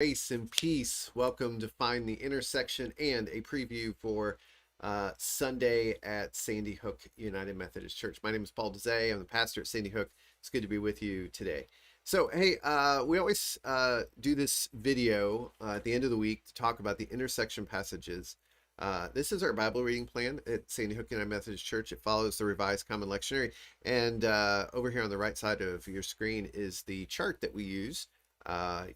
Grace and peace. Welcome to Find the Intersection and a preview for Sunday at Sandy Hook United Methodist Church. My name is Paul Dezay. I'm the pastor at Sandy Hook. It's good to be with you today. So, hey, we always do this video at the end of the week to talk about the intersection passages. This is our Bible reading plan at Sandy Hook United Methodist Church. It follows the Revised Common Lectionary. And over here on the right side of your screen is the chart that we use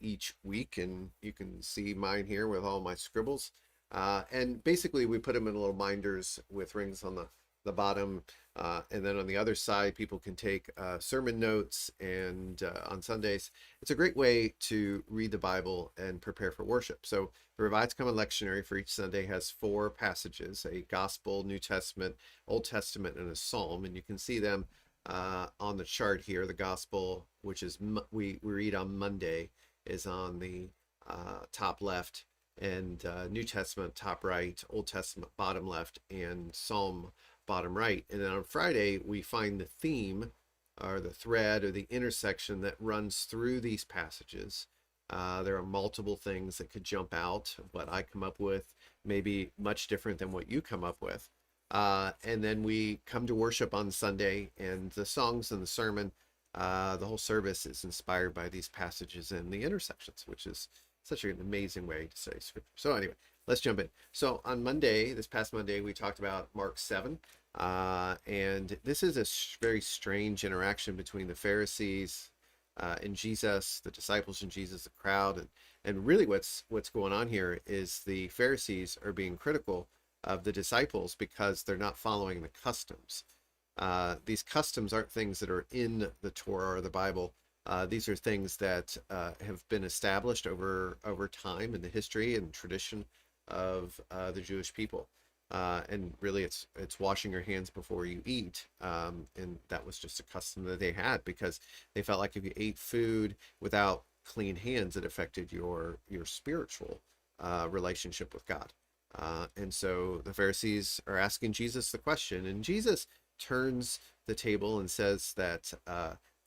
each week, and you can see mine here with all my scribbles, and basically we put them in little binders with rings on the bottom, and then on the other side people can take sermon notes, and on Sundays it's a great way to read the Bible and prepare for worship. So the Revised Common Lectionary for each Sunday has 4 passages: a Gospel, New Testament, Old Testament, and a Psalm, and you can see them on the chart here. The Gospel, which is we read on Monday, is on the top left, and New Testament top right, Old Testament bottom left, and Psalm bottom right. And then on Friday we find the theme, or the thread, or the intersection that runs through these passages. There are multiple things that could jump out. What I come up with may be much different than what you come up with. And then we come to worship on Sunday, and the songs and the sermon, the whole service is inspired by these passages and the intersections, which is such an amazing way to study scripture. So anyway, let's jump in. So on Monday, this past Monday, we talked about Mark 7, and this is a very strange interaction between the Pharisees and Jesus, the disciples and Jesus, the crowd, and really what's going on here is the Pharisees are being critical of the disciples because they're not following the customs. These customs aren't things that are in the Torah or the Bible. These are things that have been established over time in the history and tradition of the Jewish people. And really it's washing your hands before you eat. And that was just a custom that they had because they felt like if you ate food without clean hands, it affected your spiritual relationship with God. And so the Pharisees are asking Jesus the question, and Jesus turns the table and says that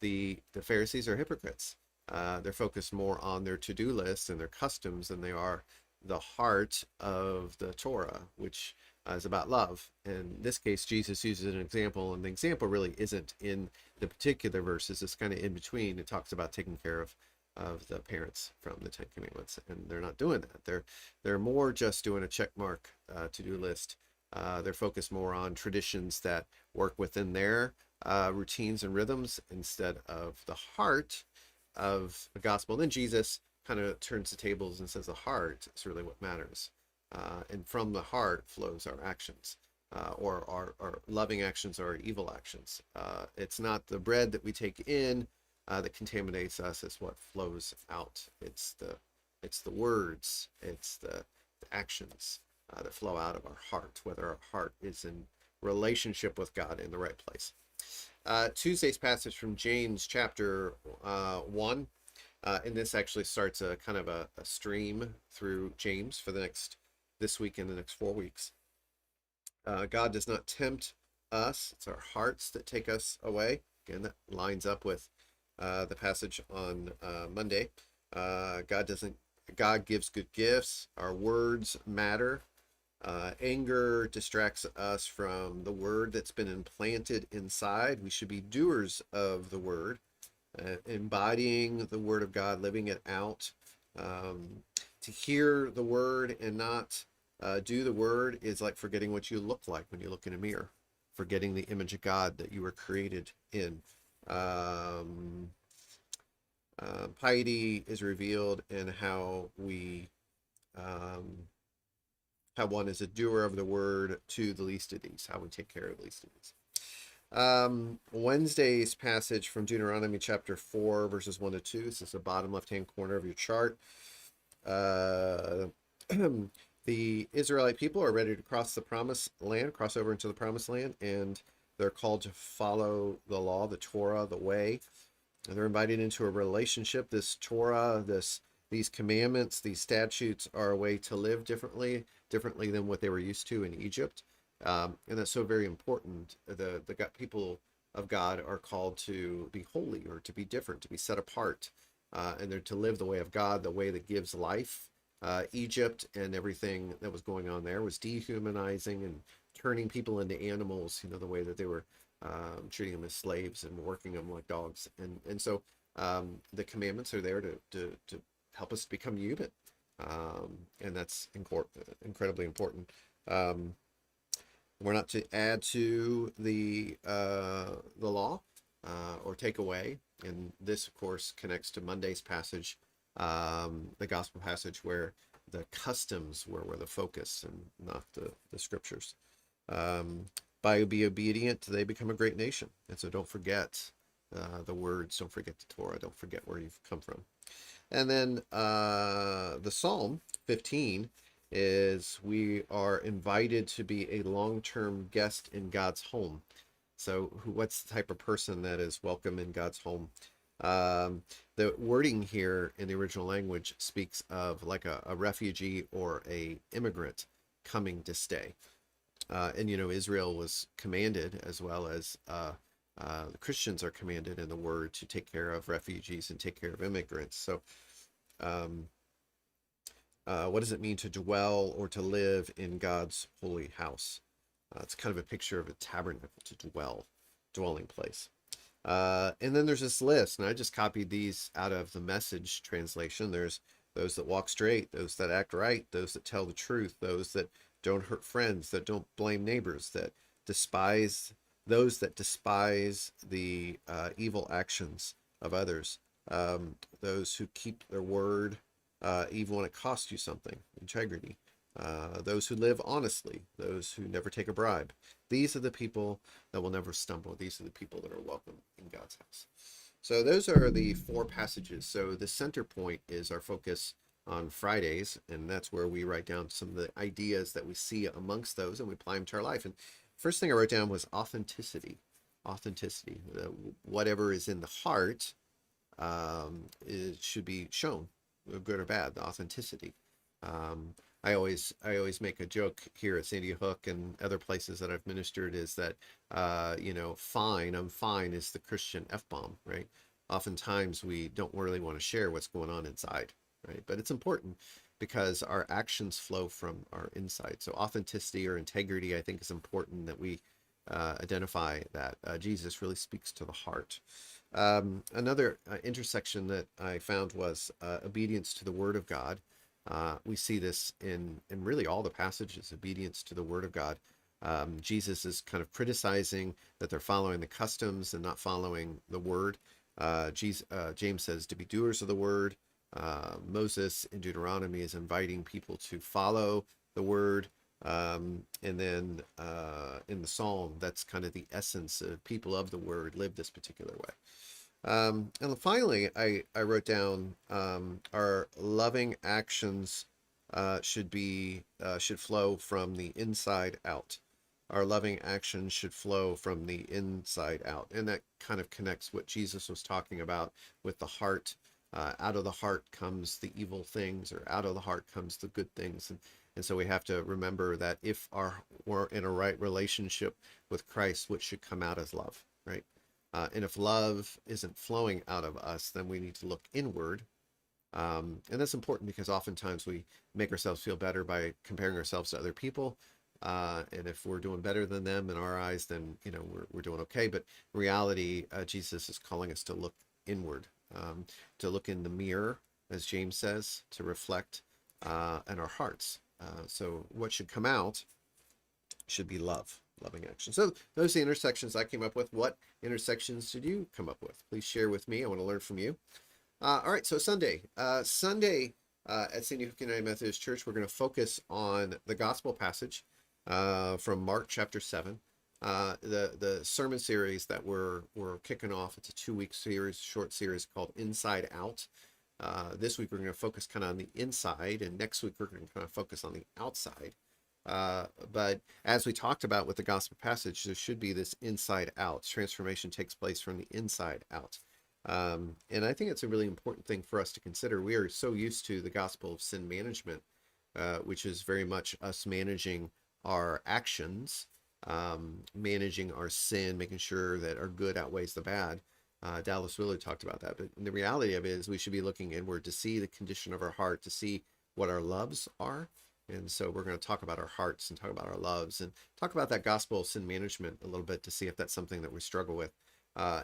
the Pharisees are hypocrites. They're focused more on their to-do list and their customs than they are the heart of the Torah, which is about love. In this case, Jesus uses an example, and the example really isn't in the particular verses. It's kind of in between. It talks about taking care of the parents from the Ten Commandments, and they're not doing that. They're more just doing a check mark to-do list. They're focused more on traditions that work within their routines and rhythms instead of the heart of the gospel. And then Jesus kind of turns the tables and says the heart is really what matters, and from the heart flows our actions, or our loving actions or our evil actions. It's not the bread that we take in that contaminates us, is what flows out. It's the words, it's the actions that flow out of our heart, whether our heart is in relationship with God in the right place. Tuesday's passage from James chapter 1, and this actually starts a kind of a stream through James for this week and the next 4 weeks. God does not tempt us. It's our hearts that take us away. Again, that lines up with the passage on Monday. God gives good gifts. Our words matter. Anger distracts us from the word that's been implanted inside. We should be doers of the word, embodying the word of God, living it out. To hear the word and not do the word is like forgetting what you look like when you look in a mirror, forgetting the image of God that you were created in. Piety is revealed in how we how one is a doer of the word to the least of these, how we take care of the least of these. Wednesday's passage from Deuteronomy chapter 4 verses 1 to 2. This is the bottom left hand corner of your chart. The Israelite people are ready to cross over into the promised land, and they're called to follow the law, the Torah, the way. And they're invited into a relationship. This Torah, these commandments, these statutes are a way to live differently than what they were used to in Egypt. And that's so very important. The people of God are called to be holy, or to be different, to be set apart. and they're to live the way of God, the way that gives life. Egypt and everything that was going on there was dehumanizing and turning people into animals, the way that they were treating them as slaves and working them like dogs. And so the commandments are there to help us become human. And that's incredibly important. We're not to add to the law or take away. And this, of course, connects to Monday's passage, the gospel passage where the customs were the focus and not the scriptures. By be obedient, they become a great nation. And so don't forget the words, don't forget the Torah, don't forget where you've come from. And then the Psalm 15 is we are invited to be a long-term guest in God's home. So what's the type of person that is welcome in God's home? The wording here in the original language speaks of like a refugee or a immigrant coming to stay. And Israel was commanded, as well as the Christians are commanded in the word, to take care of refugees and take care of immigrants. So what does it mean to dwell or to live in God's holy house? It's kind of a picture of a tabernacle, to dwelling place. And then there's this list, and I just copied these out of the Message translation. There's those that walk straight, those that act right, those that tell the truth, those that don't hurt friends, that don't blame neighbors, that despise the evil actions of others, those who keep their word even when it costs you something, integrity, those who live honestly, those who never take a bribe. These are the people that will never stumble. These are the people that are welcome in God's house. So those are the 4 passages. So the center point is our focus on Fridays, and that's where we write down some of the ideas that we see amongst those, and we apply them to our life. And first thing I wrote down was authenticity. Authenticity. Whatever is in the heart it should be shown, good or bad. The authenticity. I always make a joke here at Sandy Hook and other places that I've ministered, is that fine, I'm fine is the Christian F-bomb, right? Oftentimes we don't really want to share what's going on inside, right? But it's important because our actions flow from our inside. So authenticity or integrity, I think, is important that we identify that Jesus really speaks to the heart. Another intersection that I found was obedience to the Word of God. We see this in really all the passages, obedience to the Word of God. Jesus is kind of criticizing that they're following the customs and not following the Word. James says to be doers of the Word. Moses in Deuteronomy is inviting people to follow the Word. And then in the Psalm, that's kind of the essence of people of the Word live this particular way. And finally, I wrote down our loving actions should flow from the inside out. Our loving actions should flow from the inside out. And that kind of connects what Jesus was talking about with the heart. Out of the heart comes the evil things, or out of the heart comes the good things. And so we have to remember that if we're in a right relationship with Christ, what should come out is love, right? And if love isn't flowing out of us, then we need to look inward. And that's important because oftentimes we make ourselves feel better by comparing ourselves to other people. And if we're doing better than them in our eyes, then we're doing okay. But in reality, Jesus is calling us to look inward, to look in the mirror, as James says, to reflect in our hearts. So what should come out should be love, loving action. So those are the intersections I came up with. What intersections did you come up with? Please share with me. I want to learn from you. All right, so Sunday at Sandy Hook United Methodist Church, we're going to focus on the gospel passage from Mark chapter 7. The sermon series that we're kicking off, it's a 2-week series, short series called Inside Out. This week we're going to focus kind of on the inside, and next week we're going to kind of focus on the outside. But as we talked about with the gospel passage, there should be this inside out. Transformation takes place from the inside out. And I think it's a really important thing for us to consider. We are so used to the gospel of sin management, which is very much us managing our actions, managing our sin, making sure that our good outweighs the bad. Dallas Willard talked about that. But the reality of it is we should be looking inward to see the condition of our heart, to see what our loves are. And so we're going to talk about our hearts and talk about our loves and talk about that gospel of sin management a little bit to see if that's something that we struggle with.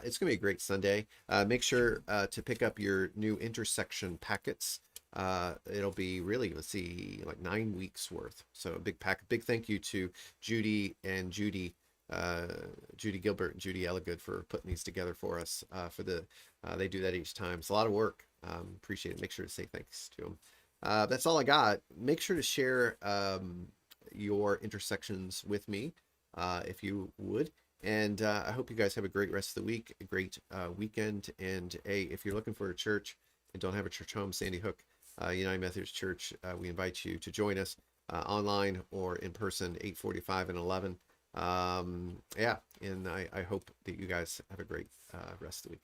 It's going to be a great Sunday. Make sure to pick up your new intersection packets. It'll be really, let's see, like 9 weeks worth. So a big pack. Big thank you to Judy Gilbert and Judy Elligood for putting these together for us. They do that each time. It's a lot of work. Appreciate it. Make sure to say thanks to them. That's all I got. Make sure to share your intersections with me if you would. And I hope you guys have a great rest of the week, a great weekend. And if you're looking for a church and don't have a church home, Sandy Hook United Methodist Church, we invite you to join us online or in person, 8:45 and 11. And I hope that you guys have a great rest of the week.